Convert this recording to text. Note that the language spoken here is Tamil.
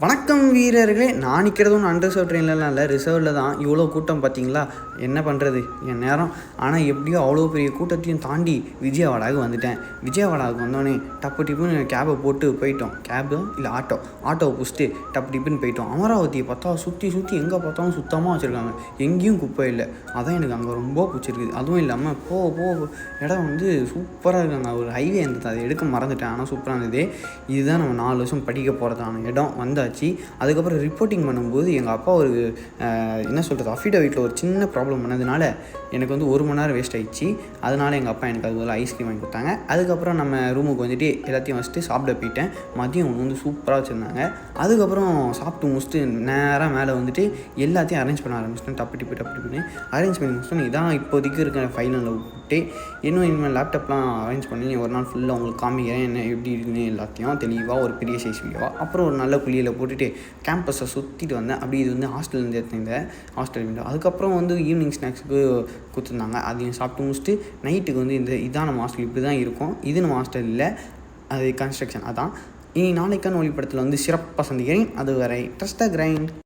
வணக்கம் வீரர்களே. நான் நிற்கிறது ஒன்று அன்ரிசர்வ் ட்ரெயின்லலாம் இல்லை, ரிசர்வில் தான். இவ்வளோ கூட்டம் பார்த்தீங்களா? என்ன பண்ணுறது என் நேரம். ஆனால் எப்படியோ அவ்வளோ பெரிய கூட்டத்தையும் தாண்டி விஜயவாடாவுக்கு வந்துட்டேன். விஜயவாடாவுக்கு வந்தோடனே டப்பு டிப்புன்னு கேபை போட்டு போயிட்டோம். கேபு இல்லை ஆட்டோவை பிடிச்சிட்டு டப்பு டிப்புன்னு போயிட்டோம். அமராவதியை பார்த்தா சுற்றி எங்கே பார்த்தாலும் சுத்தமாக வச்சுருக்காங்க, எங்கேயும் குப்பை இல்லை. அதான் எனக்கு அங்கே ரொம்ப பிடிச்சிருக்குது. அதுவும் இல்லாமல் இடம் வந்து சூப்பராக இருக்காங்க. ஒரு ஹைவே இருந்தது, அதை எடுக்க மறந்துட்டேன், ஆனால் சூப்பராக இருந்தது. இதுதான் நம்ம 4 வருஷம் படிக்க போகிறதான இடம் வந்தாச்சு. அதுக்கப்புறம் ரிப்போர்ட்டிங் பண்ணும்போது எங்கள் அப்பா ஒரு அஃபிடவிட்டில் ஒரு சின்ன ப்ராப்ளம் பண்ணதுனால எனக்கு வந்து 1 மணி நேரம் வேஸ்ட் ஆகிடுச்சு. அதனால் எங்கள் அப்பா எனக்கு அது பதில் ஐஸ்கிரீம் வாங்கி கொடுத்தாங்க. அதுக்கப்புறம் நம்ம ரூமுக்கு வந்துட்டு எல்லாத்தையும் வச்சுட்டு சாப்பிட போயிட்டேன். மதியம் ஒன்று வந்து சூப்பராக வச்சுருந்தாங்க. அதுக்கப்புறம் சாப்பிட்டு முடிச்சுட்டு நேராக மேலே வந்துட்டு எல்லாத்தையும் அரேஞ்ச் பண்ண ஆரம்பிச்சிட்டேன். டப்பு டிப்புன்னு அரேஞ்ச் பண்ணி முடிச்சிட்டோம். இதான் இப்போதைக்கு இருக்கிற ஃபைனலில் விட்டு இனிமேல் லேப்டாப்லாம் அரேஞ்ச் பண்ணி ஒரு நாள் ஃபுல்லாக உங்களுக்கு காமிக்கிறேன் என்ன எப்படி இருக்குன்னு எல்லாத்தையும் தெளிவாக ஒரு பெரிய சைஸ் வீடியோவாக. அப்புறம் ஒரு நல்ல குழியில் போட்டுட்டு கேம்பஸை சுற்றிட்டு வந்தேன். அப்படி இது வந்து ஹாஸ்டல்லேருந்து எடுத்துருந்த ஹாஸ்டல் வீடியோ. அதுக்கப்புறம் வந்து ஈவினிங் ஸ்நாக்ஸுக்கு கொடுத்துருந்தாங்க. அதையும் சாப்பிட்டு முடிச்சுட்டு நைட்டுக்கு வந்து இதான் நம்ம ஹாஸ்டல் இப்படி தான் இருக்கும். இது நம்ம ஹாஸ்டல் இல்லை, அது கன்ஸ்ட்ரக்ஷன். அதான் இனி நாளைக்கான ஒளிப்படத்தில் வந்து சிறப்பாக சந்திக்கிறேன். அது வரை ட்ரஸ்ட் த கிரைண்ட்.